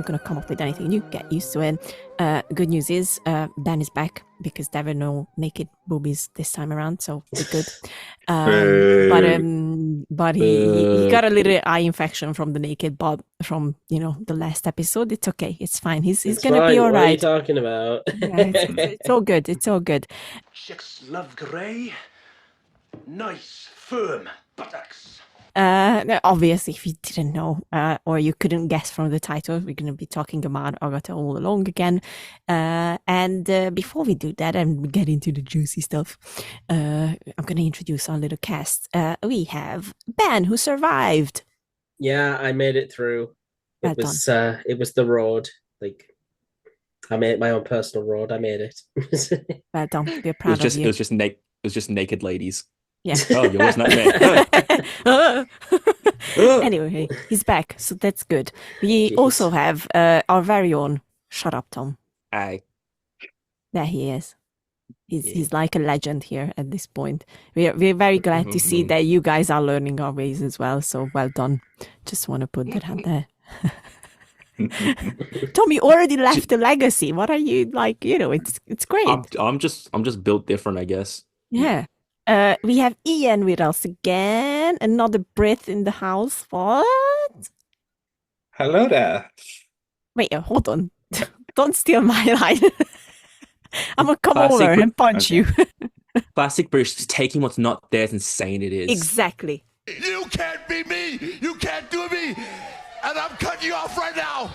not going to come up with anything new. Get used to it. Good news is Ben is back because there were no naked boobies this time around, so we're good. But he got a little eye infection from the naked Bob from the last episode. It's okay. It's fine. He's gonna be all right. What are you talking about? Yeah, it's all good. It's all good. Chicks love grey. Nice, firm buttocks. Obviously, if you didn't know or you couldn't guess from the title, we're going to be talking about Agatha All Along again. And before we do that and we get into the juicy stuff, I'm going to introduce our little cast. We have Ben, who survived. Yeah, I made it through. It was the road. Like, I made my own personal road. I made it. Well done. We're proud of you. It was just naked ladies. Yeah. Oh, yours not me. Anyway, he's back, so that's good. We also have our very own. Shut up, Tom. Aye. There he is. He's like a legend here at this point. We're very glad to see that you guys are learning our ways as well. So well done. Just want to put that out there. Tom, you already left a legacy. What are you like? It's great. I'm just built different, I guess. Yeah. We have Ian with us again. Another Brit in the house. What? Hello there. Wait, hold on. Don't steal my line. I'm going to come over and punch you. Classic British, taking what's not theirs and saying it is. Exactly. You can't be me. You can't do me. And I'm cutting you off right now.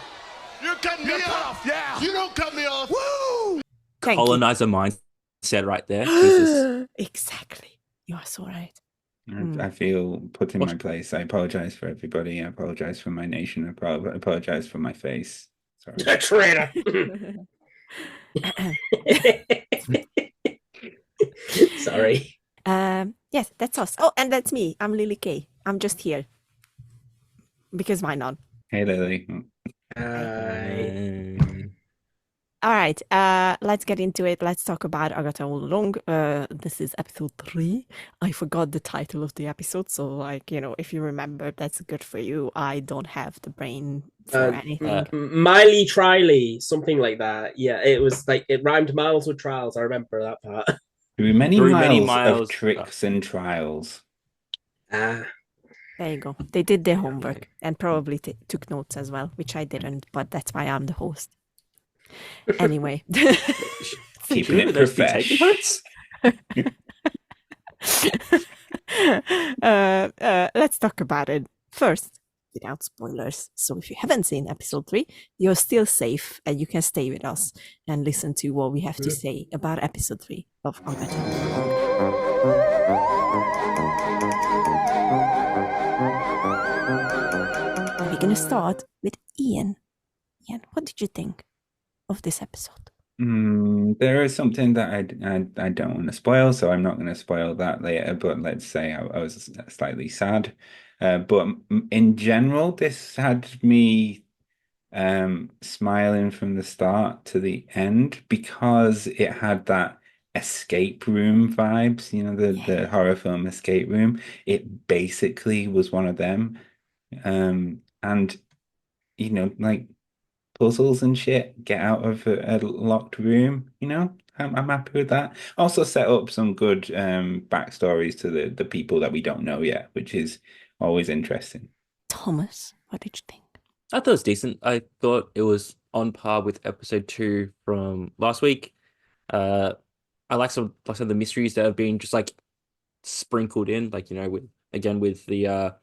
You're cutting me off. Yeah. You don't cut me off. Woo! Colonizer mindset right there. Jesus. Exactly. You are so right. I feel put in my place. I apologize for everybody. I apologize for my nation. I apologize for my face. Sorry. Traitor. Sorry. Yes, that's us. Oh, and that's me. I'm Lily Kay. I'm just here. Because why not? Hey, Lily. All right, let's get into it. Let's talk about Agatha All Along. This is episode 3. I forgot the title of the episode, so if you remember, that's good for you. I don't have the brain for anything. Miley Triley, something like that. Yeah, it was like it rhymed miles with trials. I remember that part. There were many miles of tricks and trials. There you go. They did their homework and probably took notes as well, which I didn't, but that's why I'm the host. Anyway. Keeping it professional. Let's talk about it. First, without spoilers. So if you haven't seen episode 3, you're still safe and you can stay with us and listen to what we have to say about episode 3 of Agatha All Along. We're going to start with Ian. Ian, what did you think of this episode? There is something that I don't want to spoil, so I'm not going to spoil that later, but let's say I was slightly sad. But in general, this had me smiling from the start to the end because it had that escape room vibes, the horror film escape room. It basically was one of them. And like puzzles and shit, get out of a locked room, I'm happy with that. Also set up some good backstories to the people that we don't know yet, which is always interesting. Thomas, what did you think? I thought it was decent. I thought it was on par with episode 2 from last week. I like some of the mysteries that have been just like sprinkled in, like with the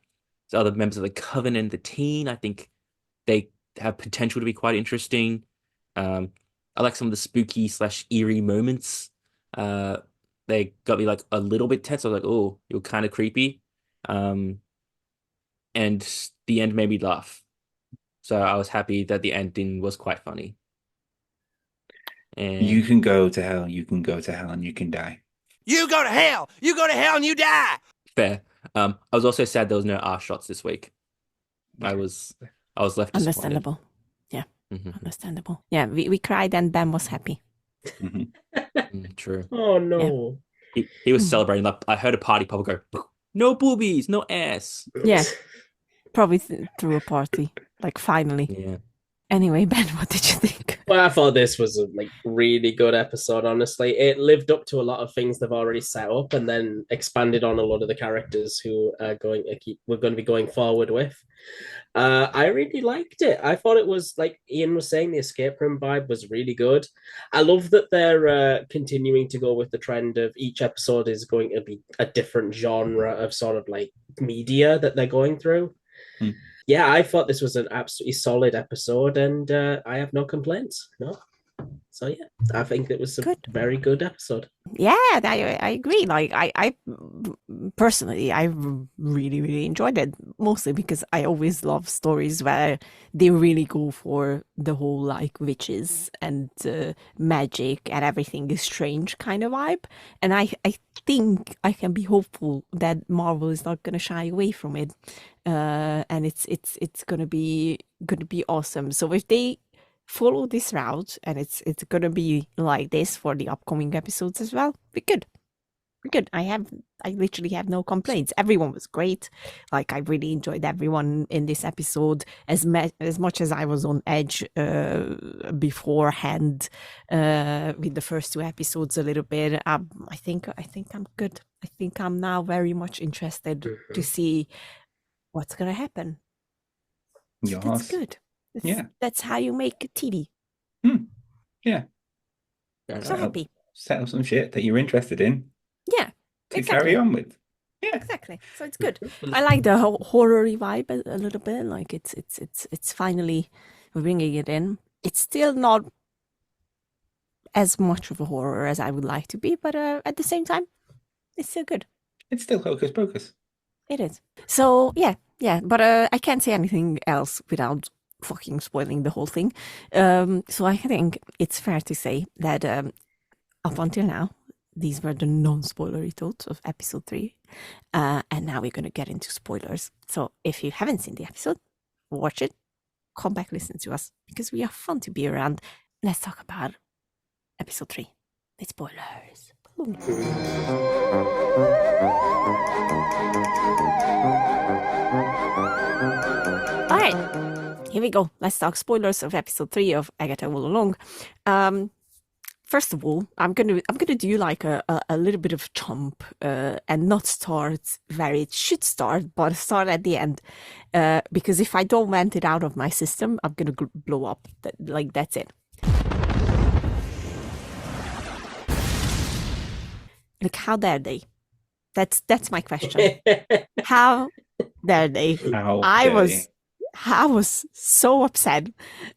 other members of the Coven and the teen. I think they have potential to be quite interesting. I like some of the spooky / eerie moments. They got me like a little bit tense. I was like, oh, you're kind of creepy. And the end made me laugh. So I was happy that the ending was quite funny. And you can go to hell, and you can die. You go to hell, and you die. Fair. I was also sad there was no arse shots this week. I was left understandable. Yeah, understandable. Yeah, we cried and Ben was happy. True. Oh no. Yeah. He was celebrating. I heard a party popper go, no boobies, no ass. Yeah, probably threw a party. Like finally. Yeah. Anyway, Ben, what did you think? Well, I thought this was a really good episode. Honestly, it lived up to a lot of things they've already set up, and then expanded on a lot of the characters who are we're going to be going forward with. I really liked it. I thought it was, like Ian was saying, the escape room vibe was really good. I love that they're continuing to go with the trend of each episode is going to be a different genre of sort of like media that they're going through. Yeah, I thought this was an absolutely solid episode, and I have no complaints. No. So yeah, I think it was a very good episode. Yeah, I agree. Like I personally, I really, really enjoyed it. Mostly because I always love stories where they really go for the whole like witches and magic and everything is strange kind of vibe. And I think I can be hopeful that Marvel is not going to shy away from it. And it's gonna be awesome. So if they follow this route and it's gonna be like this for the upcoming episodes as well, we're good. I literally have no complaints. Everyone was great. Like I really enjoyed everyone in this episode as much as I was on edge beforehand with the first two episodes a little bit. I think I'm good. I think I'm now very much interested to see what's gonna happen. Yes. That's good. That's how you make TV. Yeah. So happy. Set up some shit that you're interested in. Yeah. To carry on with. Yeah. Exactly. So it's good. I like the horror vibe a little bit. Like it's finally bringing it in. It's still not as much of a horror as I would like to be, but at the same time, it's still good. It's still hocus pocus. It is. So yeah, but I can't say anything else without fucking spoiling the whole thing. So I think it's fair to say that up until now, these were the non-spoilery thoughts of episode 3. And now we're going to get into spoilers. So if you haven't seen the episode, watch it, come back, listen to us, because we are fun to be around. Let's talk about episode 3. The spoilers. All right, here we go. Let's talk spoilers of episode 3 of Agatha All Along. First of all, I'm gonna do like a little bit of jump and not start where it should start, but start at the end. Because if I don't vent it out of my system, I'm gonna blow up. That's it. Like, how dare they? That's my question. How dare they? I was so upset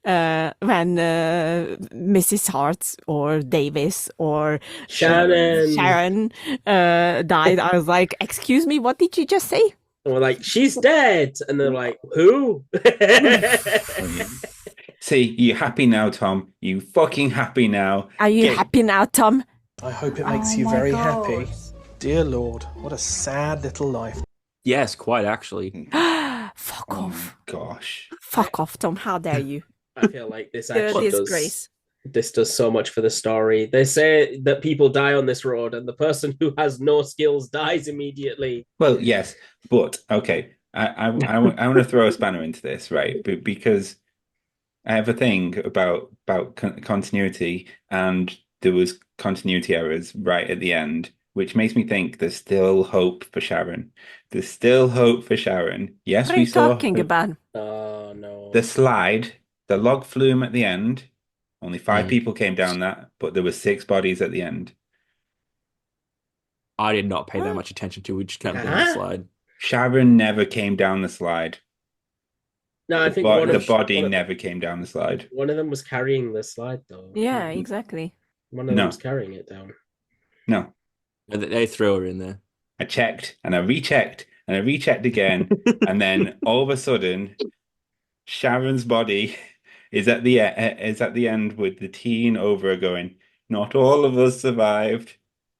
when Mrs. Hart or Davis or Sharon died. I was like, excuse me, what did you just say? And we're like, she's dead. And they're like, who? See, you happy now, Tom? You fucking happy now? Are you happy now, Tom? I hope it makes you very happy. Dear Lord, what a sad little life. Yes, quite actually. Fuck off. Gosh. Fuck off, Tom. How dare you? I feel like this actually does so much for the story. They say that people die on this road and the person who has no skills dies immediately. Well, yes, but okay. I want to throw a spanner into this, right? Because I have a thing about continuity, and there was continuity errors right at the end, which makes me think there's still hope for Sharon. There's still hope for Sharon. Yes, what are you talking about? Oh, no. The slide, the log flume at the end. Only 5 people came down that, but there were 6 bodies at the end. I did not pay that much attention to which came down the slide. Sharon never came down the slide. No, I think the body never came down the slide. One of them was carrying the slide, though. Yeah, exactly. One of them was carrying it down. No. They threw her in there. I checked and I rechecked and I rechecked again. And then all of a sudden, Sharon's body is at the end with the teen over her going, not all of us survived,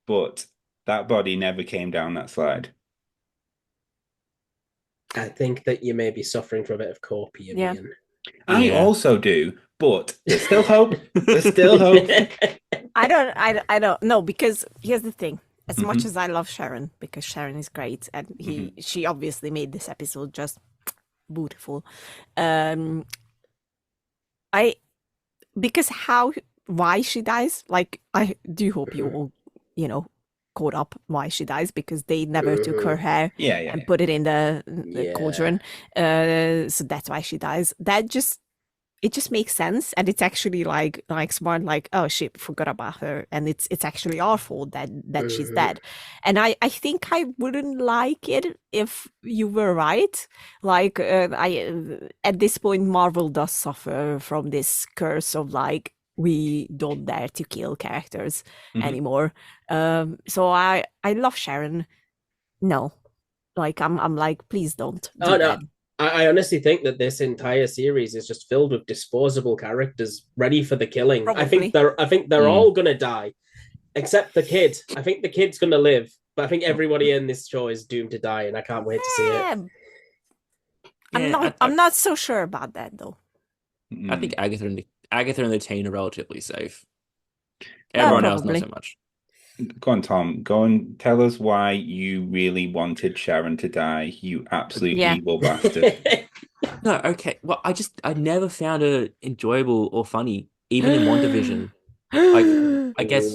but that body never came down that slide. I think that you may be suffering from a bit of copium. Yeah. I also do, but there's still hope. There's still hope. I don't know, because here's the thing. As much as I love Sharon, because Sharon is great, and she obviously made this episode just beautiful. I because why she dies, like, I do hope you all, caught up why she dies, because they never took her hair and put it in the cauldron. So that's why she dies. It just makes sense, and it's actually like smart, like, oh shit, forgot about her, and it's actually our fault that she's dead. And I think I wouldn't like it if you were right. Like, at this point, Marvel does suffer from this curse of, like, we don't dare to kill characters anymore. So I love Sharon. No, like, I'm like, please don't do that. I honestly think that this entire series is just filled with disposable characters ready for the killing. Probably. I think they're all gonna die, except the kid. I think the kid's gonna live, but I think everybody in this show is doomed to die, and I can't wait to see it. I'm not so sure about that, though. I think Agatha and the teen are relatively safe. Everyone else not so much. Go on, Tom. Go and tell us why you really wanted Sharon to die, you absolute evil bastard. No, okay. Well, I never found her enjoyable or funny, even in WandaVision. Like, I guess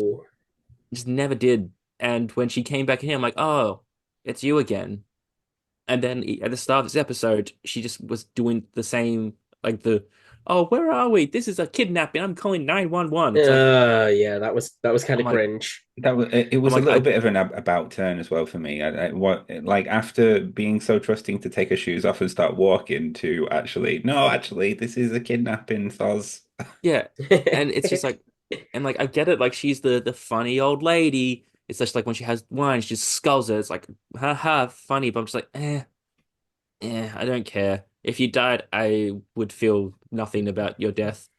just never did. And when she came back in, I'm like, oh, it's you again. And then at the start of this episode, she just was doing the same, like oh, where are we? This is a kidnapping. I'm calling 911. Yeah, that was kind of cringe. It was a little bit of an about turn as well for me. Like, after being so trusting to take her shoes off and start walking to actually, this is a kidnapping, Thoz. Yeah, and it's just like, and like I get it. Like, she's the funny old lady. It's just like when she has wine, she just skulls it. It's like, haha, funny. But I'm just like, I don't care. If you died, I would feel nothing about your death.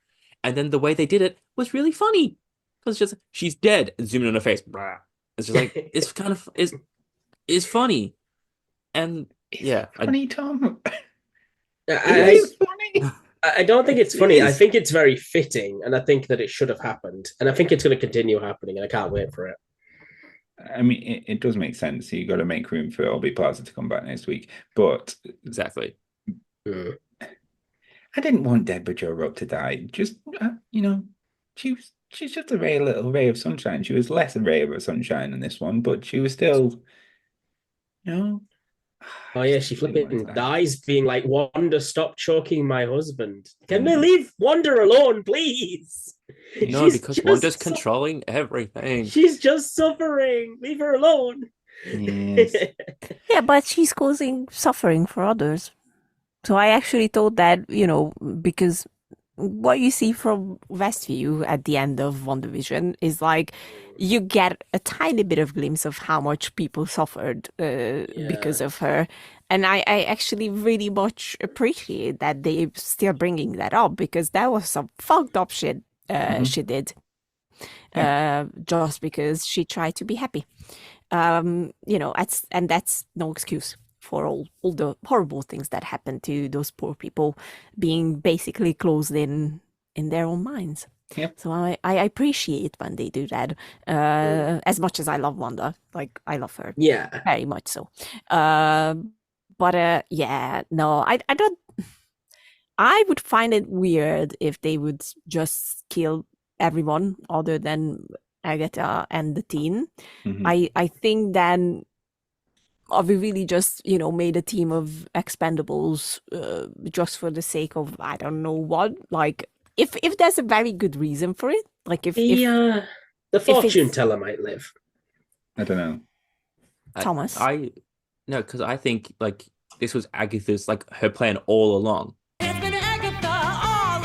And then the way they did it was really funny. Because just, she's dead, and zooming on her face. Blah. It's just like, it's kind of, it's funny. And yeah. Funny, Tom. I don't think it's funny. I think it's very fitting, and I think that it should have happened. And I think it's going to continue happening, and I can't wait for it. I mean, it does make sense. You got to make room for Aubrey Plaza to come back next week. But exactly. I didn't want Deborah Jo Rupp to die. Just, she's just a little ray of sunshine. She was less a ray of sunshine in this one, but she was still, Oh yeah, she flipping dies, being like, Wanda, stop choking my husband. Can they leave Wanda alone, please? No, because Wanda's controlling everything. She's just suffering. Leave her alone. Yes. Yeah, but she's causing suffering for others. So I actually thought that, because what you see from Westview at the end of WandaVision is like, you get a tiny bit of glimpse of how much people suffered because of her. And I actually really much appreciate that they're still bringing that up, because that was some fucked up shit she did. Just because she tried to be happy. And that's no excuse for all the horrible things that happened to those poor people being basically closed in their own minds. Yep. So I appreciate when they do that. As much as I love Wanda, like, I love her. Yeah. Very much so. I don't. I would find it weird if they would just kill everyone other than Agatha and the teen. I think then, we really just, made a team of expendables just for the sake of, I don't know what. Like, if there's a very good reason for it, like if the fortune teller might live. I don't know. Thomas. No, because I think, like, this was Agatha's, like, her plan all along. It's been Agatha all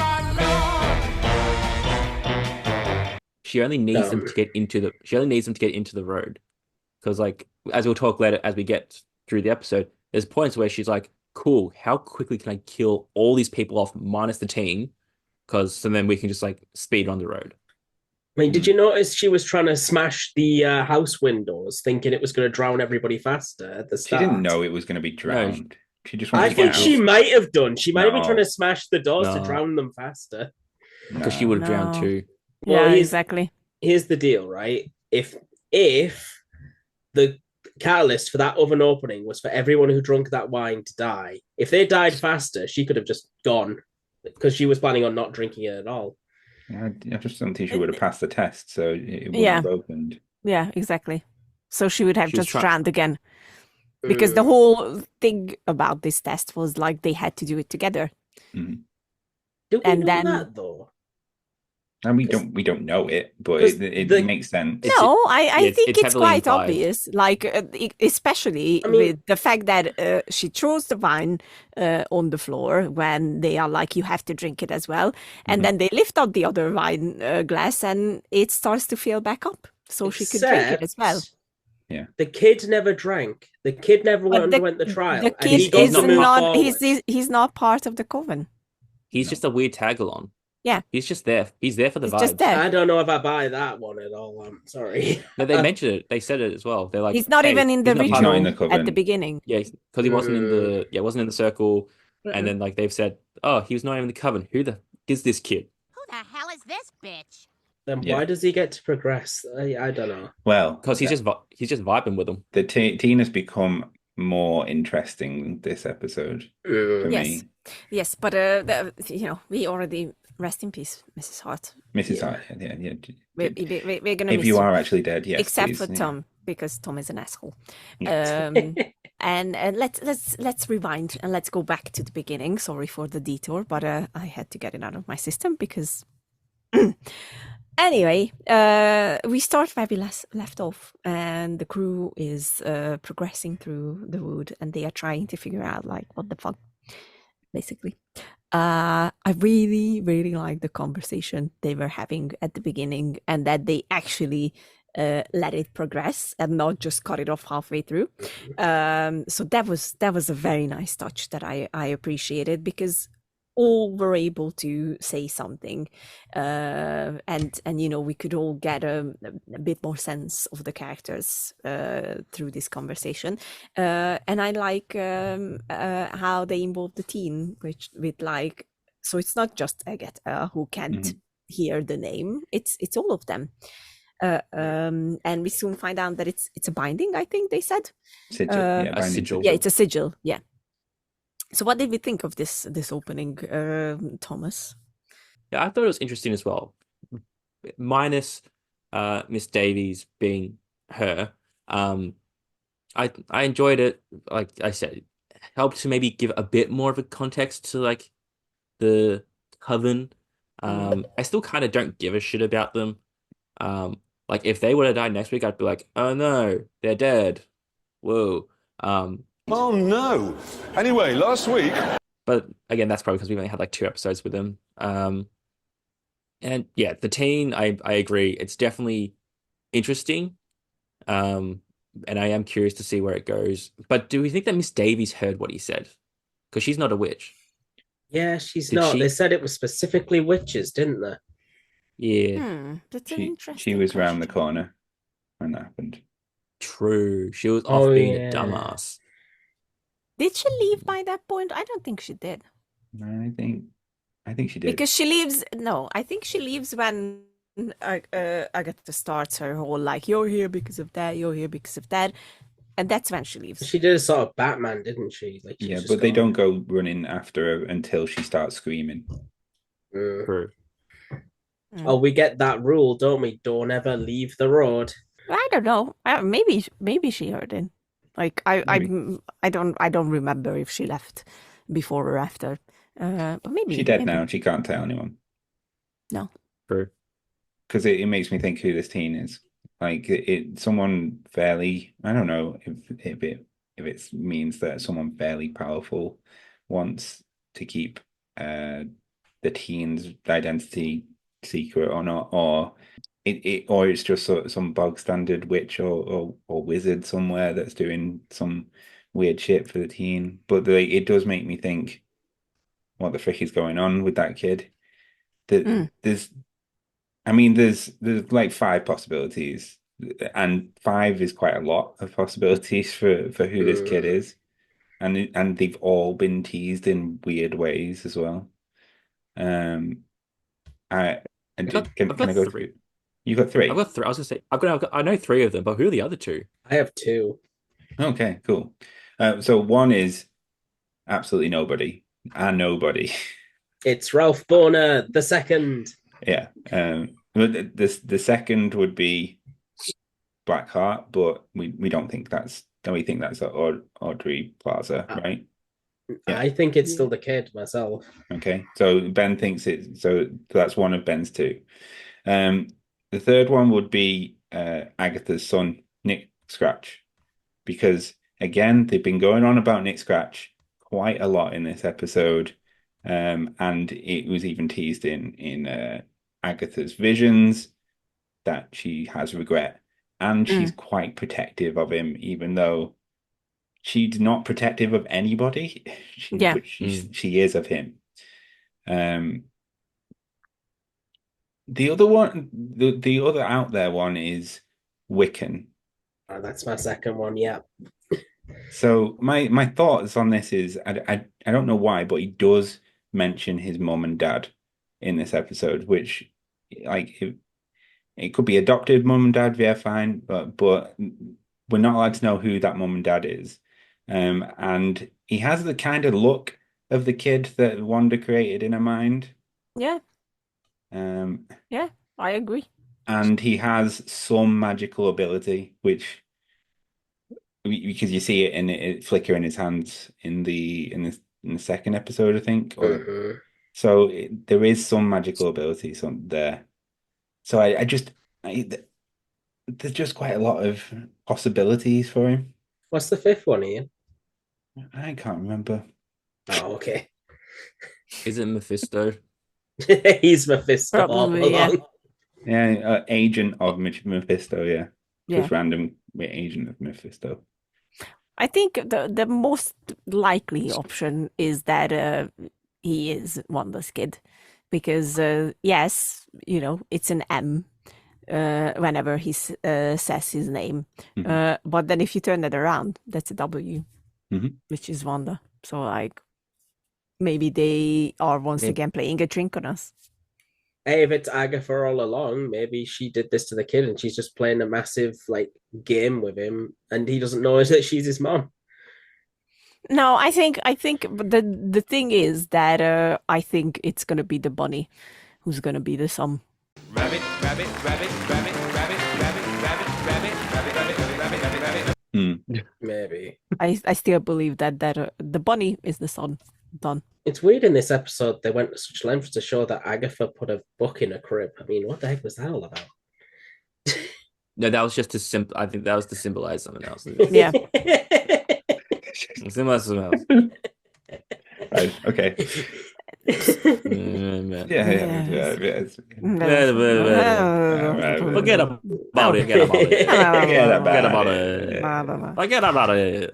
along. She only needs them to get into the road. Because, like, as we'll talk later, as we get through the episode, there's points where she's like, cool, how quickly can I kill all these people off minus the teen? So then we can just, like, speed on the road. I mean, did you notice she was trying to smash the house windows, thinking it was going to drown everybody faster at the start? She didn't know it was going to be drowned. She just I think she might have done. She might have been trying to smash the doors to drown them faster. Because she would have drowned too. Well, exactly. Here's the deal, right? If the catalyst for that oven opening was for everyone who drank that wine to die, if they died faster, she could have just gone because she was planning on not drinking it at all. I just don't think she would have passed the test, so it wouldn't Yeah. have opened. Yeah, exactly. So she would have She was just drowned again. Because the Mm. whole thing about this test was like they had to do it together. Mhm. Do we And know then- that though? And we don't know it, but 'Cause it the- makes sense. No, I it's- think it's it's heavily quite implied. obvious. Like, especially I mean- with the fact that she throws the wine on the floor when they are like, you have to drink it as well. And Mhm. then they lift up the other wine glass and it starts to fill back up. So she could drink it as well. Except Yeah. The kid never drank. The kid never But underwent the trial. The and he kid got is to move not, forward. he's not part of the Coven. He's No. just a weird tag along. Yeah. He's just there. He's there for the He's vibes. just there. I don't know if I buy that one at all. I'm sorry. No, they mentioned it. They said it as well. They're like, He's not hey, even in the he's not He's part not ritual in the at the Coven. beginning. Yeah, because he wasn't in the wasn't in the circle, and then like they've said, oh, he was not even in the Coven. Who the is this kid? Who the hell is this bitch? Then Yeah. why does he get to progress? I don't know. Well, Because he's just vibing with them. the teen has become more interesting this episode for Yes. me. Yes, but we already rest in peace, Mrs. Hart. Mrs. Yeah. Hart, yeah. We're gonna If miss you are actually dead, yes, except please, for yeah. Tom, because Tom is an asshole. Yeah. And let's rewind and let's go back to the beginning. Sorry for the detour, but I had to get it out of my system because. Anyway, we start where we left off, and the crew is progressing through the wood, and they are trying to figure out like what the fuck, basically. I really, really like the conversation they were having at the beginning, and that they actually let it progress and not just cut it off halfway through. So that was a very nice touch that I appreciated, because all were able to say something, and we could all get a bit more sense of the characters through this conversation, and I like how they involve the teen, with like, so it's not just Agatha who can't hear the name; it's all of them. And we soon find out that it's a binding. I think they said Sigil, a binding sigil. yeah, it's a sigil. Yeah. So what did we think of this opening, Thomas? Yeah, I thought it was interesting as well. Minus Miss Davies being her. I enjoyed it. Like I said, it helped to maybe give a bit more of a context to like the Coven. I still kind of don't give a shit about them. Like if they would have died next week, I'd be like, oh no, they're dead. Whoa. Oh no. Anyway, last week. But again, that's probably because we only had like 2 episodes with them. And yeah, the teen, I agree. It's definitely interesting. And I am curious to see where it goes. But do we think that Miss Davies heard what he said? Because she's not a witch. Yeah, she's Did not. she- They said it was specifically witches, didn't they? Yeah, That's an She interesting. was round the question. corner when that happened. true. She was Oh, off being yeah. a dumbass. Did she leave by that point? I don't think she did. I think she did. Because she leaves. No, I think she leaves when Agatha starts her whole like, you're here because of that, you're here because of that, and that's when she leaves. She did a sort of Batman, didn't she? Like, she's Yeah, just but they gone. don't go running after her until she starts screaming. Mm. True. Oh, we get that rule, don't we? Don't ever leave the road. I don't know. Maybe she heard it. Like I don't remember if she left before or after. But maybe She's dead maybe. now. She can't tell anyone. No. True. Because it makes me think who this teen is. Like someone fairly, I don't know if it means that someone fairly powerful wants to keep the teen's identity secret or not, or it's just some bog standard witch or wizard somewhere that's doing some weird shit for the teen. But it does make me think, what the frick is going on with that kid? There's like 5 possibilities, and 5 is quite a lot of possibilities for who this kid is, and they've all been teased in weird ways as well. Can I go through? You got 3. I've got 3. I was gonna say I know 3 of them, but who are the other 2? I have 2. Okay, cool. So one is absolutely nobody and nobody. It's Ralph Boner the second. Yeah. The second would be Blackheart, but we don't think that's. Don't we think that's Audrey Plaza, right? Yeah. I think it's still the kid myself. Okay, so Ben thinks it. So that's one of Ben's two. The third one would be Agatha's son, Nick Scratch, because again they've been going on about Nick Scratch quite a lot in this episode, and it was even teased in Agatha's visions that she has regret, and she's quite protective of him, even though she's not protective of anybody. But she is of him. The other one, the other out there one is Wiccan. Oh, that's my second one. Yeah. So my thoughts on this is I don't know why, but he does mention his mom and dad in this episode, which like it could be adopted mom and dad, yeah, fine, but we're not allowed to know who that mom and dad is. And he has the kind of look of the kid that Wanda created in her mind. Yeah. Yeah, I agree. And he has some magical ability, which because you see it in it flicker in his hands in the second episode, I think. So there is some magical ability there. So there's just quite a lot of possibilities for him. What's the fifth one, Ian? I can't remember. Oh, okay. Is it Mephisto? He's Mephisto. Probably, yeah. Yeah, agent of Mephisto, yeah. Yeah. Just random agent of Mephisto. I think the most likely option is that he is Wanda's kid, because yes, it's an M whenever he says his name, but then if you turn it around, that's a W, which is Wanda. So like maybe they are once again playing a trick on us. Hey, if it's Agatha all along, maybe she did this to the kid and she's just playing a massive like game with him and he doesn't know that she's his mom. No, I think the thing is that I think it's gonna be the bunny who's gonna be the son. Rabbit, rabbit, rabbit, rabbit, rabbit, rabbit, rabbit, rabbit, rabbit, rabbit, rabbit, rabbit, rabbit. Maybe. I still believe that the bunny is the son. Done. It's weird in this episode they went to such lengths to show that Agatha put a book in a crib. I mean, what the heck was that all about? No, that was just to I think that was to symbolize something else. Yeah. Symbolize something else. Right, okay. Forget about it. Forget about it. Forget about it. Forget about it.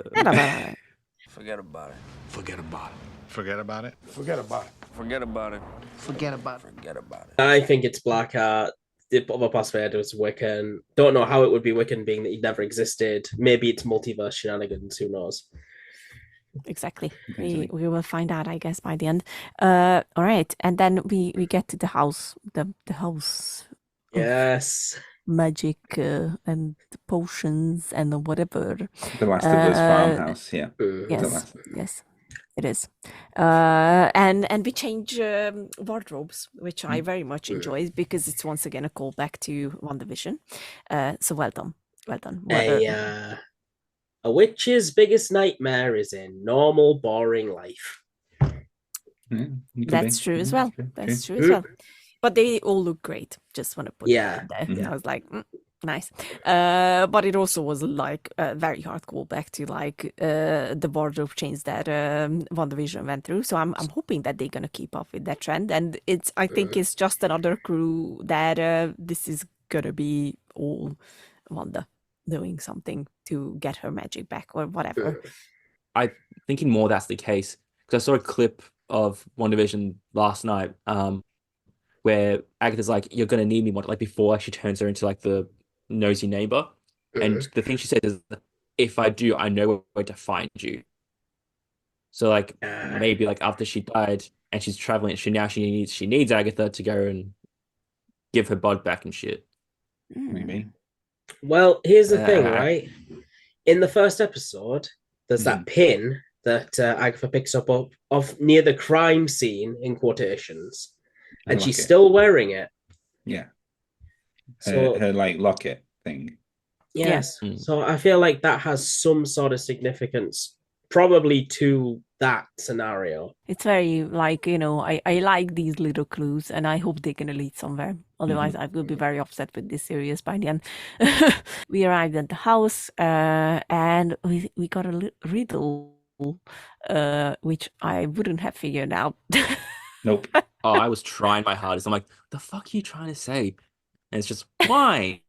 Forget about it. Forget about it. Forget about it. Forget about it. Forget about it. Forget about it. Forget about it. I think it's Blackheart. The other possibility is Wiccan. Don't know how it would be Wiccan, being that he never existed. Maybe it's multiverse shenanigans. Who knows? Exactly. We will find out, I guess, by the end. All right, and then we get to the house. The house. Yes. Magic and potions and whatever. The Last of Us farmhouse, yeah. Yes, it is. And we change wardrobes, which I very much enjoy because it's once again a callback to WandaVision. So well done. A witch's biggest nightmare is a normal, boring life. That's true as well. That's true as well. But they all look great. Just want to put that there. Mm-hmm. I was like, nice. But it also was like a very hard callback to like the wardrobe change that WandaVision went through. So I'm hoping that they're gonna keep up with that trend. And I think it's just another clue that this is gonna be all Wanda doing something to get her magic back or whatever. I'm thinking more that's the case because I saw a clip of WandaVision last night where Agatha's like, "You're gonna need me," like before she turns her into like the nosy neighbor, and the thing she says is, "If I do, I know where to find you." So like maybe like after she died and she's traveling, she needs Agatha to go and give her bod back and shit. Maybe. Well, here's the thing, right? In the first episode, there's that pin that Agatha picks up of near the crime scene in quotations, and she's still wearing it. Yeah. So her like locket thing. yes, Yeah. so I feel like that has some sort of significance, probably to that scenario. It's very like, I like these little clues and I hope they're going to lead somewhere. Otherwise, I will be very upset with this series by the end. We arrived at the house and we got a riddle, which I wouldn't have figured out. Nope. Oh, I was trying my hardest. I'm like, the fuck are you trying to say? And it's just wine.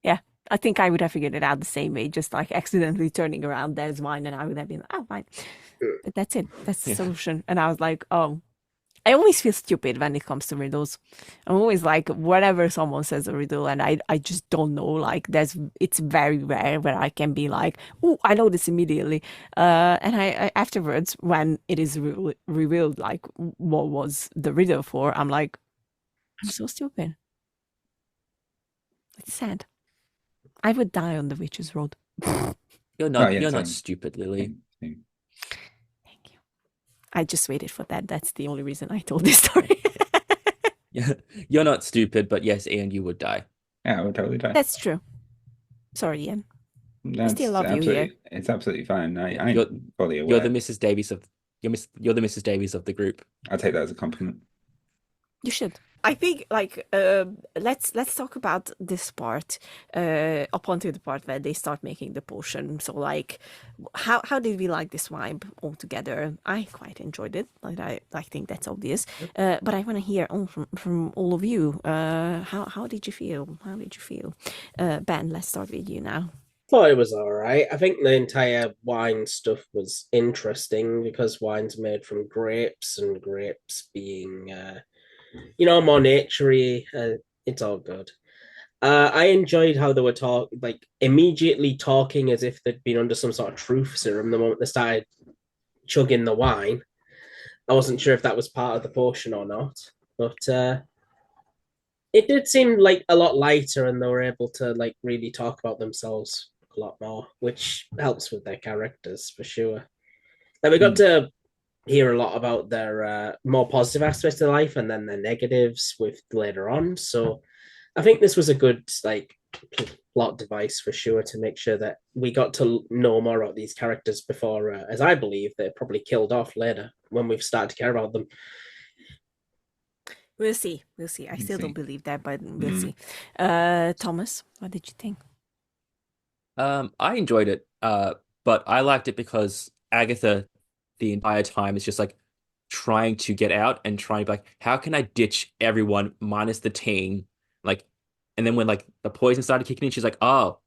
Yeah, I think I would have figured it out the same way, just like accidentally turning around, there's wine, and I would have been like, oh, fine. But that's it. That's the solution. And I was like, oh, I always feel stupid when it comes to riddles. I'm always like, whatever someone says a riddle, and I just don't know. Like, it's very rare where I can be like, oh, I know this immediately. And I afterwards, when it is revealed, like, what was the riddle for, I'm like, I'm so stupid. It's sad. I would die on the witch's road. You're not stupid, Lily. Thank you. I just waited for that. That's the only reason I told this story. Yeah, you're not stupid, but yes, Ian, you would die. Yeah, I would totally die. That's true. Sorry, Ian. I still love you here. It's absolutely fine. I'm fully aware. You're the Mrs. Davies of you're the Mrs. Davies of the group. I'll take that as a compliment. You should. I think, like, let's talk about this part up until the part where they start making the potion. So, like, how did we like this vibe altogether? I quite enjoyed it. Like, I think that's obvious. But I want to hear from all of you. How did you feel? How did you feel? Ben, let's start with you now. Thought it was all right. I think the entire wine stuff was interesting because wine's made from grapes, and grapes being more naturey. It's all good. I enjoyed how they were immediately talking as if they'd been under some sort of truth serum the moment they started chugging the wine. I wasn't sure if that was part of the potion or not, but it did seem like a lot lighter, and they were able to like really talk about themselves a lot more, which helps with their characters for sure. Like we got to hear a lot about their more positive aspects of life and then their negatives with later on. So I think this was a good like plot device for sure to make sure that we got to know more about these characters before, as I believe they're probably killed off later when we've started to care about them. We'll see. I still don't believe that, but we'll see. Thomas, what did you think? I enjoyed it, but I liked it because Agatha the entire time is just like trying to get out and trying to be like, how can I ditch everyone minus the teen? Like, and then when like the poison started kicking in, she's like, oh,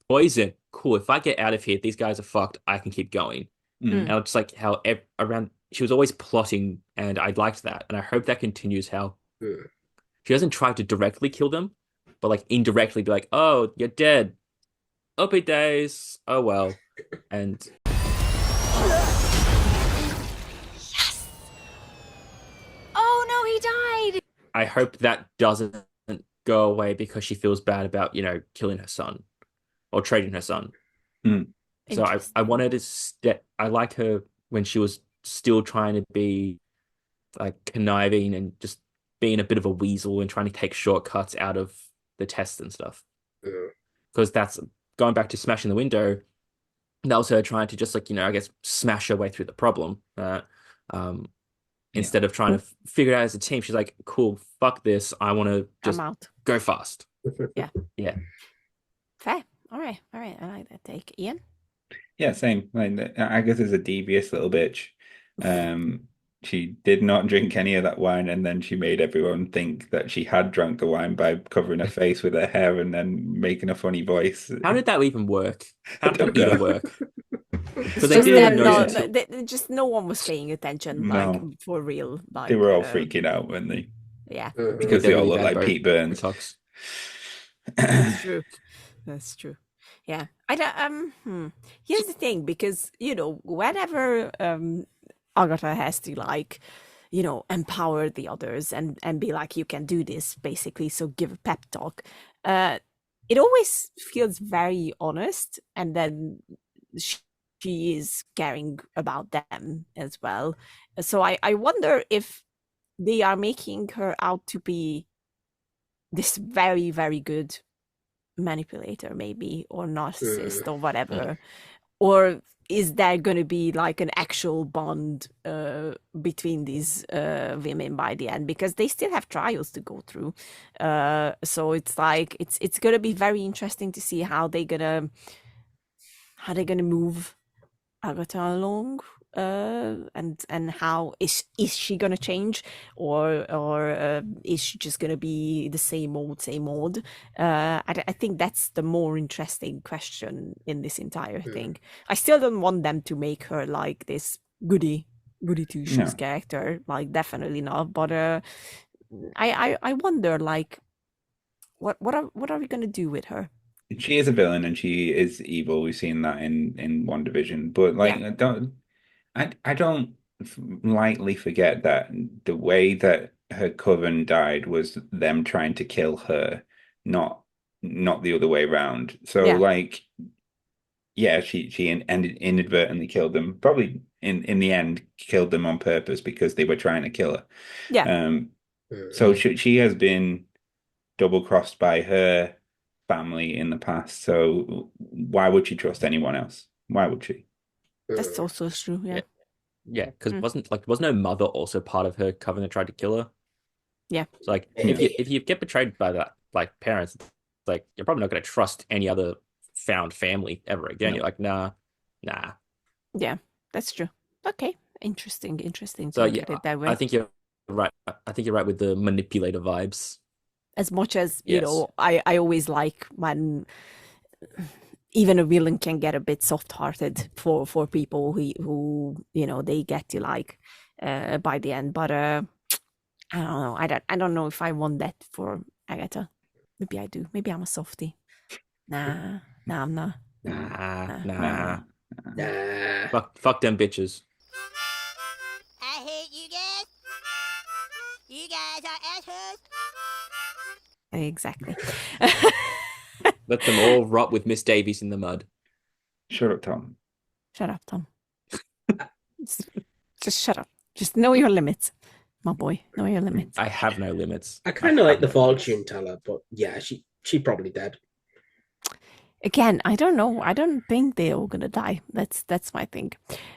poison, cool. If I get out of here, these guys are fucked. I can keep going. And it's like how she was always plotting, and I liked that, and I hope that continues. How she doesn't try to directly kill them, but like indirectly be like, oh, you're dead. Happy days. Oh well. And yes. Oh no, he died. I hope that doesn't go away because she feels bad about, killing her son or trading her son. So I wanted to I liked her when she was still trying to be like conniving and just being a bit of a weasel and trying to take shortcuts out of the tests and stuff. Because that's going back to smashing the window. That was her trying to just like, I guess smash her way through the problem. Instead of trying to figure it out as a team, she's like, cool, fuck this. I want to just go fast. Yeah. Fair. All right. I like that take. Ian? Yeah, same. Like Agatha's a devious little bitch. She did not drink any of that wine, and then she made everyone think that she had drunk the wine by covering her face with her hair and then making a funny voice. How did that even work? How did that even work? Just no one was paying attention, like for real. Like they were all freaking out, weren't they? Yeah, because they all look like Pete Burns. That's true. That's true. Yeah, I don't. Here's the thing, because whenever Agatha has to like, empower the others and be like, you can do this, basically. So give a pep talk. It always feels very honest, and then she is caring about them as well. So I wonder if they are making her out to be this very, very good manipulator, maybe, or narcissist, or whatever. Or is there going to be like an actual bond between these women by the end? Because they still have trials to go through. So it's like it's going to be very interesting to see how they're gonna move Agatha along, and how is she gonna change, or is she just gonna be the same old? I think that's the more interesting question in this entire thing. I still don't want them to make her like this goody two shoes character, like, definitely not. But I wonder, like, what are we gonna do with her? She is a villain and she is evil. We've seen that in One Division, but like I don't lightly forget that the way that her coven died was them trying to kill her, not the other way around. So like, yeah, she inadvertently killed them. Probably in the end killed them on purpose because they were trying to kill her. Yeah. So she has been double crossed by her family in the past. So why would she trust anyone else? Why would she? That's also true. Yeah, because wasn't her mother also part of her coven that tried to kill her? Yeah. So like, if you get betrayed by that, like, parents, like, you're probably not going to trust any other found family ever again. You're like, nah. Yeah, that's true. Okay, interesting. So Look at it that way. I think you're right. I think you're right with the manipulator vibes. As much as you know, I always like when even a villain can get a bit soft-hearted for people who you know they get to like by the end. But I don't know. I don't know if I want that for Agatha. Maybe I do. Maybe I'm a softie. Nah, I'm not. Nah. Fuck them bitches. I hate you guys. You guys are assholes. Exactly. Let them all rot with Miss Davies in the mud. Shut up, Tom. Shut up, Tom. Just shut up. Just know your limits, my boy. Know your limits. I have no limits. I kind of like the fortune teller, but yeah, she probably dead. Again, I don't know. I don't think they're all gonna die. That's my thing.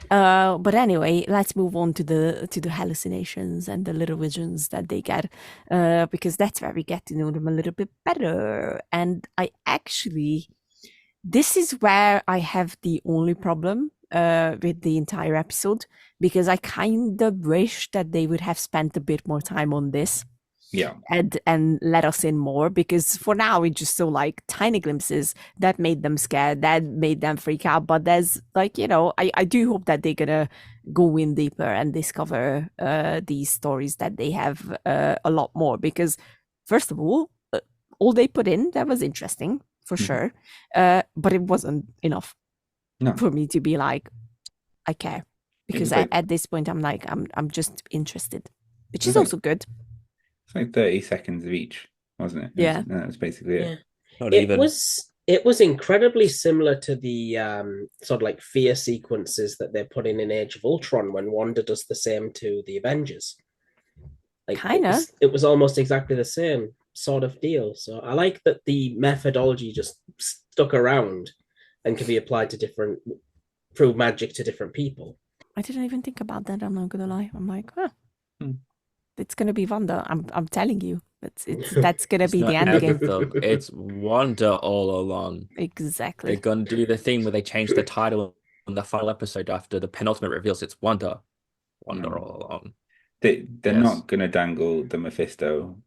But anyway, let's move on to the hallucinations and the little visions that they get, because that's where we get to know them a little bit better. And this is where I have the only problem with the entire episode, because I kind of wish that they would have spent a bit more time on this. Yeah. And let us in more, because for now we just saw like tiny glimpses that made them scared, that made them freak out. But there's like, you know, I do hope that they're gonna go in deeper and discover these stories that they have a lot more, because first of all they put in, that was interesting for sure, but it wasn't enough for me to be like, I care, because at this point I'm like, I'm just interested, which is also good. It's like 30 seconds of each, wasn't it? Yeah. That's basically it. It was incredibly similar to the sort of like fear sequences that they're putting in Age of Ultron when Wanda does the same to the Avengers. Like, it was almost exactly the same sort of deal. So I like that the methodology just stuck around and can be applied to through magic to different people. I didn't even think about that. I'm not gonna lie. I'm like, it's gonna be Wanda. I'm telling you, that's gonna be the end game. It's Wanda all along. Exactly. They're gonna do the thing where they change the title on the final episode after the penultimate reveals. It's Wanda all along. They're not gonna dangle the Mephisto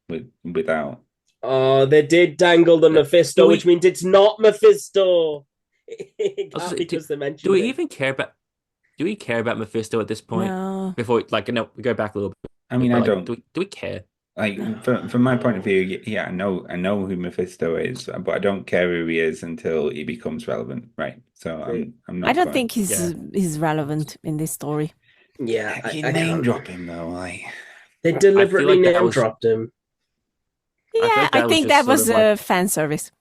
without. Oh, they did dangle the Mephisto, which means it's not Mephisto. Because they mentioned. Do we even care about? Do we care about Mephisto at this point? No. Before, like, no, we go back a little bit. I mean, I like, don't. Do we care? Like, from my point of view, yeah, I know who Mephisto is, but I don't care who he is until he becomes relevant, right? So I'm not. I don't think he's relevant in this story. Yeah, you name drop him though, like they deliberately name dropped him. Yeah, I think that was fan service.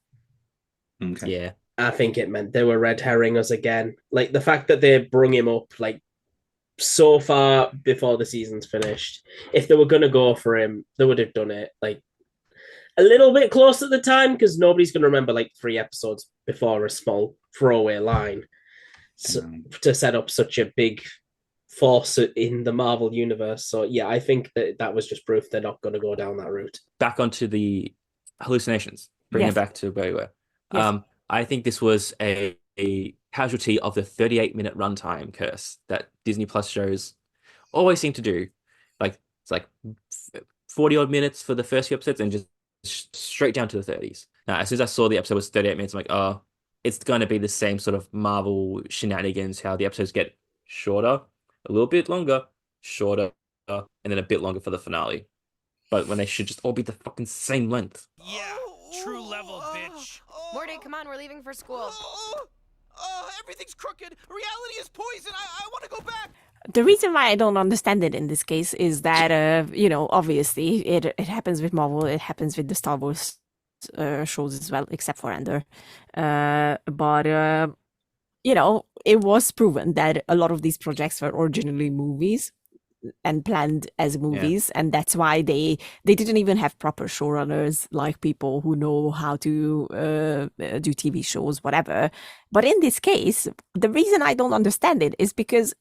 Okay. Yeah, I think it meant they were red herring us again. Like the fact that they brung him up like so far before the season's finished. If they were gonna go for him, they would have done it like a little bit close at the time because nobody's gonna remember like 3 episodes before a small throwaway line to set up such a big force in the Marvel universe. So yeah, I think that was just proof they're not going to go down that route. Back onto the hallucinations, bringing Yes. it back to where we were. Yes. I think this was a casualty of the 38-minute runtime curse that Disney Plus shows always seem to do. Like it's like 40 odd minutes for the first few episodes and just straight down to the 30s. Now, as soon as I saw the episode was 38 minutes, I'm like, oh, it's going to be the same sort of Marvel shenanigans, how the episodes get shorter, a little bit longer, shorter, and then a bit longer for the finale. But when they should just all be the fucking same length. Yeah, true level, bitch. Morty, come on, we're leaving for school. Everything's crooked. Reality is poison. I want to go back. The reason why I don't understand it in this case is that, obviously it happens with Marvel, it happens with the Star Wars shows as well, except for Ender. But it was proven that a lot of these projects were originally movies and planned as movies, and that's why they didn't even have proper showrunners, like people who know how to do TV shows, whatever. But in this case, the reason I don't understand it is because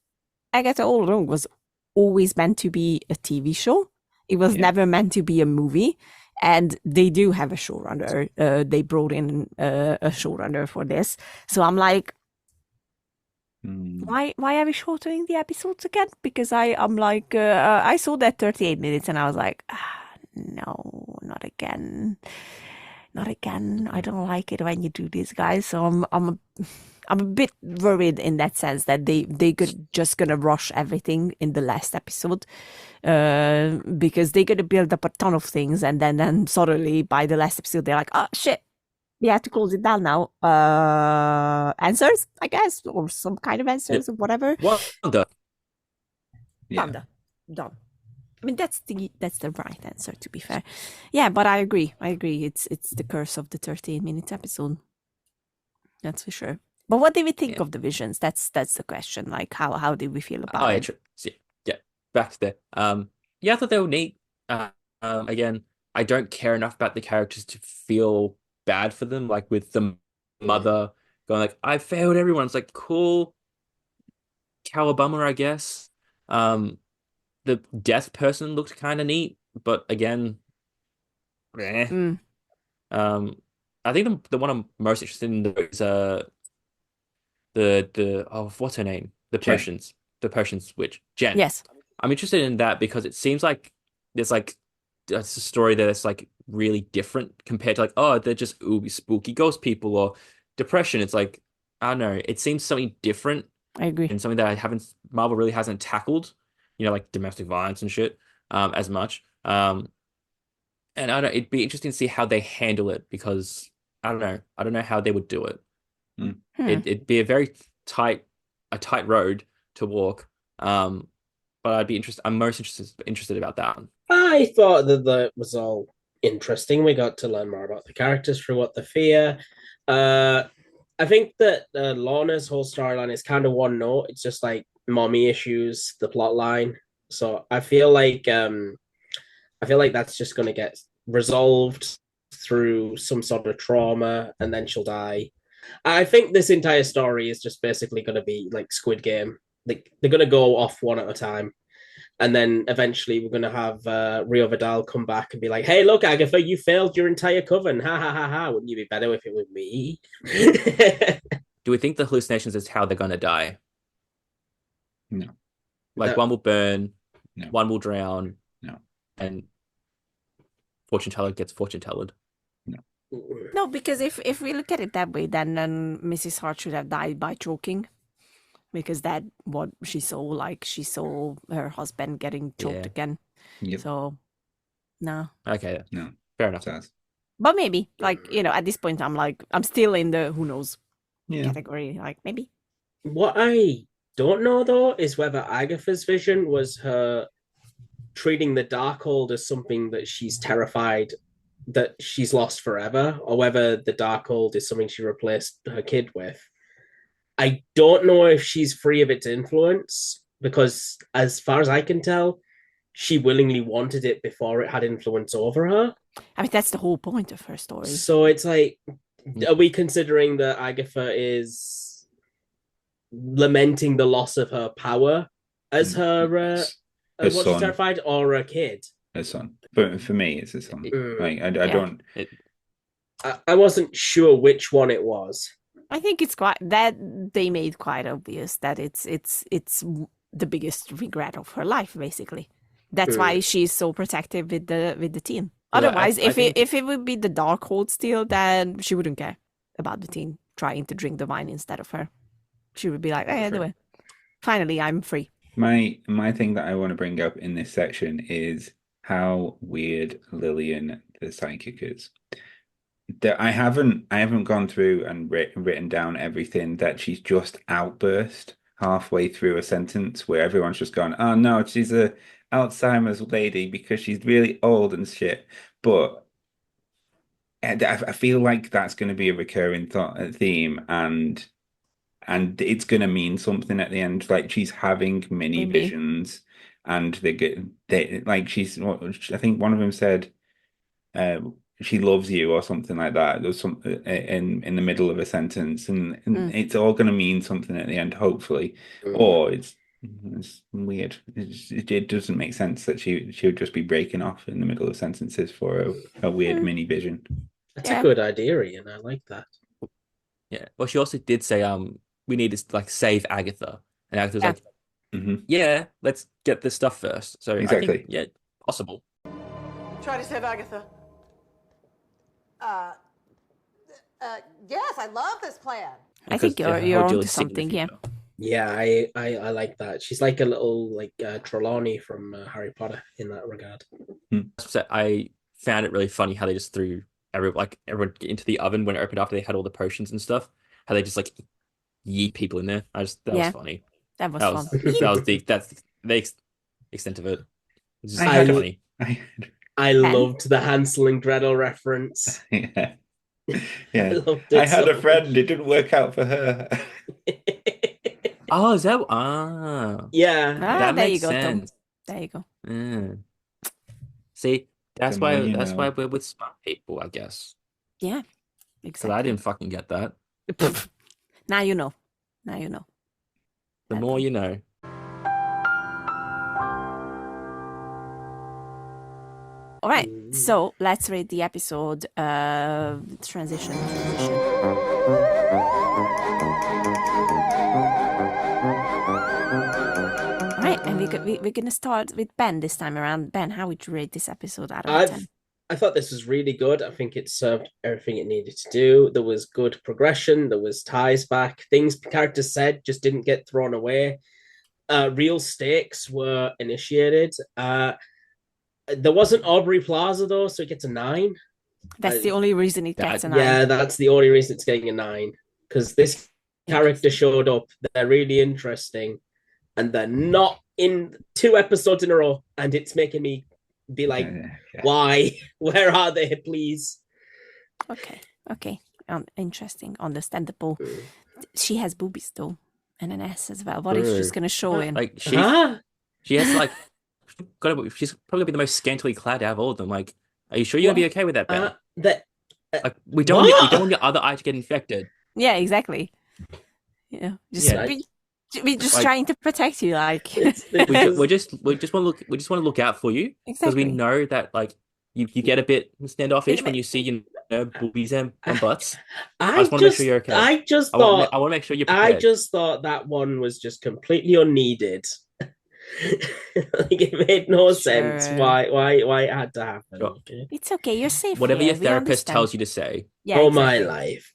Agatha All Along was always meant to be a TV show. It was never meant to be a movie. And they do have a showrunner. They brought in a showrunner for this. So I'm like, why are we shortening the episodes again? Because I'm like, I saw that 38 minutes and I was like, no, not again. Not again. I don't like it when you do this, guys. So I'm a bit worried in that sense that they could just gonna rush everything in the last episode, because they gonna build up a ton of things and then suddenly by the last episode they're like, oh shit, we have to close it down now. Answers, I guess, or some kind of answers or whatever. Wanda. Wanda. Done. I mean that's the right answer, to be fair. Yeah, but I agree. It's the curse of the 13-minute episode. That's for sure. But what did we think of the visions? That's the question. Like, how did we feel about it? Yeah, back to there. I thought they were neat. Again, I don't care enough about the characters to feel bad for them. Like with the mother going like, I failed everyone. It's like, cool. Cowabunga, I guess. The death person looked kind of neat, but again, I think the one I'm most interested in is what's her name? The Potions witch, Jen. Yes. I'm interested in that because it seems like there's like it's a story that's like really different compared to like, oh, they're just ooby spooky ghost people or depression. It's like, I don't know, it seems something different. I agree. And something that Marvel really hasn't tackled, like domestic violence and shit, as much. And it'd be interesting to see how they handle it because I don't know how they would do it. It'd be a very tight road to walk. But I'm most interested about that one. I thought that was all interesting. We got to learn more about the characters through what they fear. I think that Lorna's whole storyline is kind of one note. It's just like mommy issues, the plot line. So I feel like that's just going to get resolved through some sort of trauma, and then she'll die. I think this entire story is just basically going to be like Squid Game. Like they're going to go off one at a time, and then eventually we're going to have Rio Vidal come back and be like, "Hey, look, Agatha, you failed your entire coven. Ha ha ha ha! Wouldn't you be better if it was me?" Do we think the hallucinations is how they're going to die? No. Like one will burn, no. One will drown, no, and fortune teller gets fortune tellered. No, because if we look at it that way, then Mrs. Hart should have died by choking, because that what she saw. Like she saw her husband getting choked again. Yep. So, no. Okay. No. Fair enough. But maybe, like at this point, I'm still in the who knows category. Like maybe. What I don't know though is whether Agatha's vision was her treating the Darkhold as something that she's terrified that she's lost forever, or whether the Darkhold is something she replaced her kid with. I don't know if she's free of its influence, because as far as I can tell, she willingly wanted it before it had influence over her. I mean, that's the whole point of her story. So it's like, are we considering that Agatha is lamenting the loss of her power as her what she's terrified, or a kid? Her son. But for me, it's a son. Like I don't. I wasn't sure which one it was. I think it's quite that they made quite obvious that it's the biggest regret of her life, basically. That's why she's so protective with the teen. Otherwise, if it would be the Darkhold still, then she wouldn't care about the teen trying to drink the wine instead of her. She would be like, "Hey, anyway, finally, I'm free." My thing that I want to bring up in this section is how weird Lillian the psychic is. That I haven't gone through and written down everything that she's just outburst halfway through a sentence where everyone's just gone, "Oh no, she's a Alzheimer's lady because she's really old and shit." But I feel like that's going to be a recurring theme, and it's going to mean something at the end. Like she's having mini visions, and they like she's. I think one of them said, "She loves you" or something like that. There's some in the middle of a sentence, and it's all going to mean something at the end, hopefully. Or it's weird. It doesn't make sense that she would just be breaking off in the middle of sentences for a weird mini vision. That's a good idea, Ian. I like that. Yeah. Well, she also did say, we need to like save Agatha, and Agatha was like, "Yeah, let's get this stuff first." So exactly, I think, possible. Try to save Agatha. Yes, I love this plan. I think you're onto something, yeah. Yeah, I like that. She's like a little Trelawney from Harry Potter in that regard. So I found it really funny how they just threw everyone into the oven when it opened after they had all the potions and stuff. How they just like yeet people in there. Was funny. That was fun. That's the extent of it. Just funny. I loved the Hansel and Gretel reference. Yeah. I had a friend. It didn't work out for her. Oh, is that? Yeah. That there makes you go, sense. Tom. There you go. See, that's why we're with smart people, I guess. Yeah, exactly. Because I didn't fucking get that. Now you know. The more you know. All right, so let's read the episode. Transition. All right, and we're gonna start with Ben this time around. Ben, how would you rate this episode out of 10? I thought this was really good. I think it served everything it needed to do. There was good progression. There was ties back. Things characters said just didn't get thrown away. Real stakes were initiated. There wasn't Aubrey Plaza though, so it gets a 9. That's the only reason it gets a 9. Yeah, that's the only reason it's getting a 9. Because this character showed up. They're really interesting, and they're not in 2 episodes in a row, and it's making me be like, why? Where are they, please? Okay. Interesting, understandable. She has boobies though, and an ass as well. What is she's gonna show in? Like she has like she's probably be the most scantily clad out of all of them. Like, are you sure you're gonna be okay with that, Ben? Like, we don't want your other eye to get infected. Yeah, exactly. We're just trying to protect you, like we just want to look out for you because we know that like you get a bit standoffish when you see boobies and butts. I just want to make sure you're okay. I want to make sure you're prepared. I just thought that one was just completely unneeded. Like it made no sense why it had to happen. Sure. Okay? It's okay, you're safe. Whatever here. your therapist tells you to say. Yeah, all my life.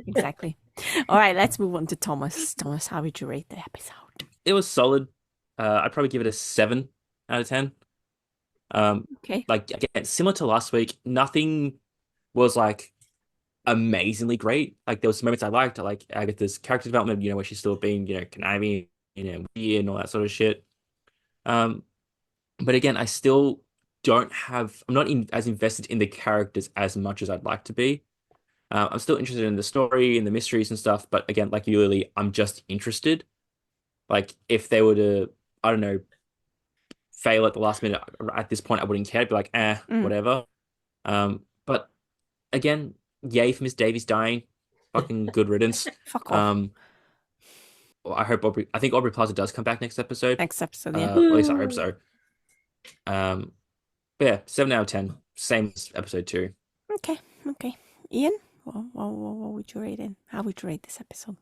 Exactly. All right, let's move on to Thomas. Thomas, how would you rate the episode? It was solid. I'd probably give it a 7 out of 10. Okay. Like again, similar to last week, nothing was like amazingly great. Like there was some moments I liked. I like Agatha's character development, where she's still being, conniving, weird and all that sort of shit. But again, I still not as invested in the characters as much as I'd like to be. I'm still interested in the story and the mysteries and stuff, but again, like you, Lily, I'm just interested. Like if they were to, I don't know, fail at the last minute, at this point, I wouldn't care. I'd be like, whatever. But again, yay for Miss Davies dying. Fucking good riddance. Fuck off. I think Aubrey Plaza does come back next episode. Next episode, yeah. At least I hope so. But yeah, 7 out of 10. Same as episode 2. Okay. Ian, what would you rate it? How would you rate this episode?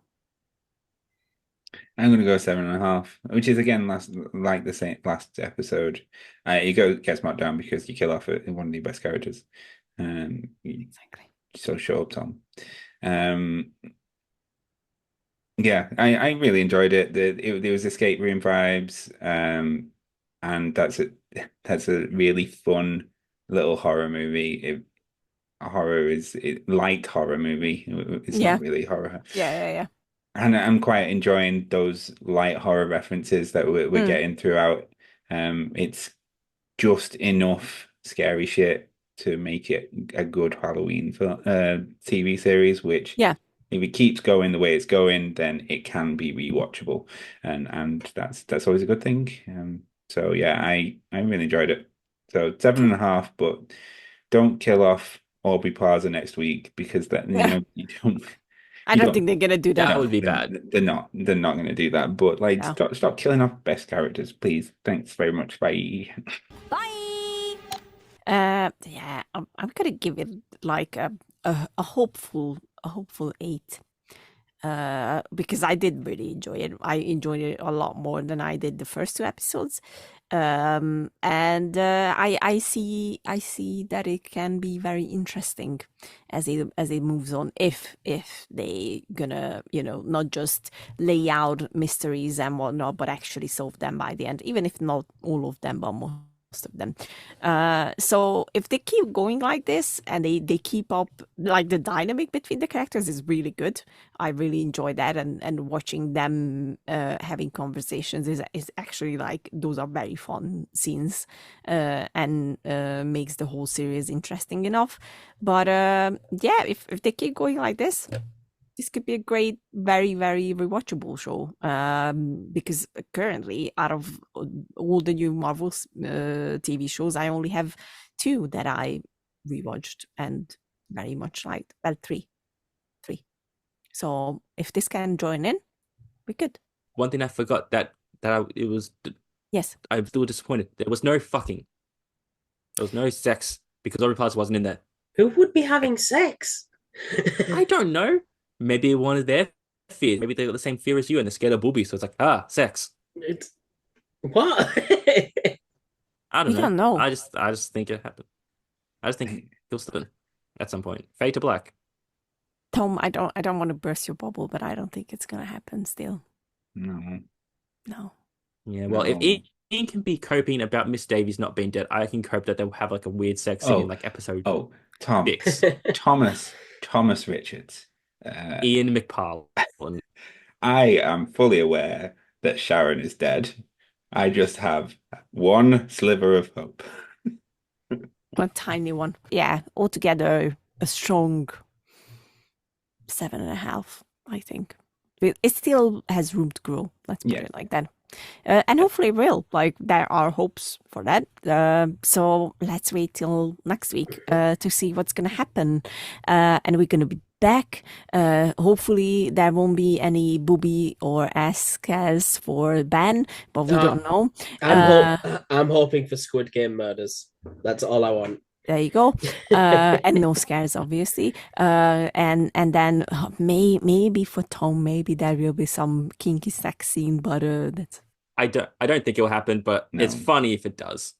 I'm gonna go 7.5, which is again like the same last episode. Gets marked down because you kill off one of the best characters. Exactly. So show up, Tom. Yeah, I really enjoyed it. There was escape room vibes, and that's a really fun little horror movie. Light horror movie. It's not really horror. Yeah. And I'm quite enjoying those light horror references that we're getting throughout. It's just enough scary shit to make it a good Halloween TV series, which if it keeps going the way it's going, then it can be rewatchable, and that's always a good thing. So yeah, I really enjoyed it. So 7.5, but don't kill off Aubrey Plaza next week because you don't. I don't think they're gonna do that. That would be bad. They're not gonna do that. But like, stop killing off best characters, please. Thanks very much. Bye. Bye. Yeah, I'm gonna give it like a hopeful 8. Because I did really enjoy it. I enjoyed it a lot more than I did the first 2 episodes. And I see that it can be very interesting as it moves on if they gonna not just lay out mysteries and whatnot, but actually solve them by the end, even if not all of them, but most of them. So if they keep going like this and they keep up, like, the dynamic between the characters is really good. I really enjoy that, and watching them having conversations is actually, like, those are very fun scenes, and makes the whole series interesting enough. But yeah, if they keep going like this could be a great, very, very rewatchable show. Because currently, out of all the new Marvel TV shows, I only have 2 that I rewatched and very much liked. Well, 3. So if this can join in, we could. One thing I forgot it was. Yes. I'm still disappointed. There was no fucking. There was no sex because Aubrey Plaza wasn't in there. Who would be having sex? I don't know. Maybe one of their fears. Maybe they got the same fear as you and they're scared of boobies. So it's like, sex. What? I don't know. Don't know. I just think it happened. I just think he'll still in at some point. Fade to black. Tom, I don't want to burst your bubble, but I don't think it's gonna happen still. No. Yeah, well, if Ian can be coping about Miss Davies not being dead, I can cope that they'll have like a weird sex scene in like episode. Tom. 6. Thomas Richards. Iain McParland. I am fully aware that Sharon is dead. I just have one sliver of hope. One tiny one. Yeah, altogether a strong 7.5, I think. It still has room to grow. Let's put it like that. And hopefully it will. Like, there are hopes for that. So let's wait till next week to see what's going to happen. And we're going to be back. Hopefully there won't be any booby or ass scares for Ben, but we don't know. I'm hoping for Squid Game murders. That's all I want. There you go. And no scares, obviously. And then maybe for Tom, maybe there will be some kinky sex scene, but that's... I don't think it will happen, but it's funny if it does.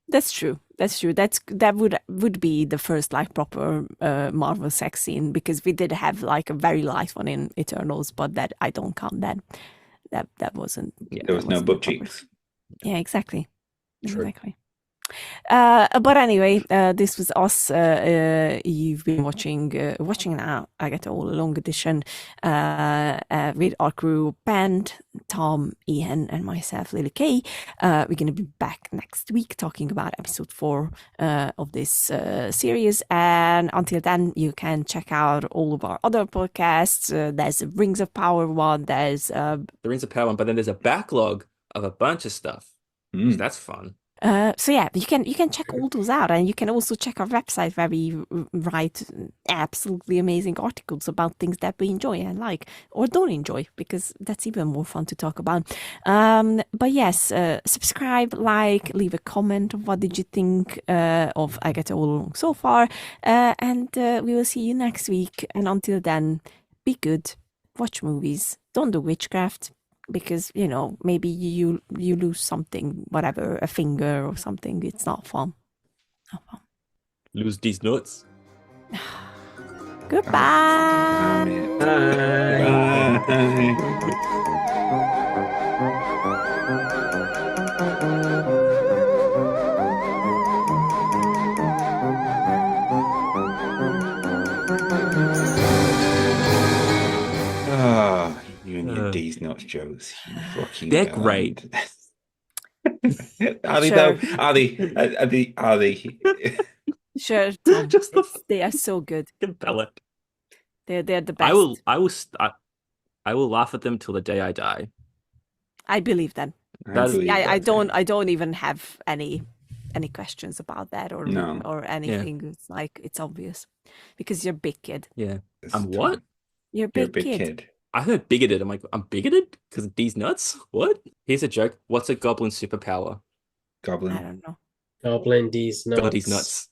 That's true. That would be the first, like, proper Marvel sex scene, because we did have, like, a very light one in Eternals, but that I don't count that. That wasn't. There was no butt cheeks. Yeah, exactly. True. Exactly. But anyway, this was us. You've been watching now Agatha All Along edition with our crew, Band, Tom, Ian, and myself, Lily Kay. We're going to be back next week talking about episode 4 of this series. And until then, you can check out all of our other podcasts. There's a Rings of Power one. There's the Rings of Power one, but then there's a backlog of a bunch of stuff. So that's fun. So yeah, you can check all those out, and you can also check our website where we write absolutely amazing articles about things that we enjoy and like or don't enjoy, because that's even more fun to talk about. But yes, subscribe, like, leave a comment of what did you think of Agatha All Along so far, and we will see you next week. And until then, be good, watch movies, don't do witchcraft. Because, maybe you lose something, whatever, a finger or something. It's not fun. Lose these nuts. Goodbye. You and your D's nuts jokes. They're great. Are they though? Are they? Sure, Tom. They are so good. Compelling. They're the best. I will laugh at them till the day I die. I believe them. I don't even have any questions about that or anything. Yeah. It's like it's obvious because you're a big kid. Yeah. I'm what? You're a big kid. I heard bigoted. I'm like, I'm bigoted because of these nuts? What? Here's a joke. What's a goblin superpower? Goblin. I don't know. Goblin these nuts. God, these nuts.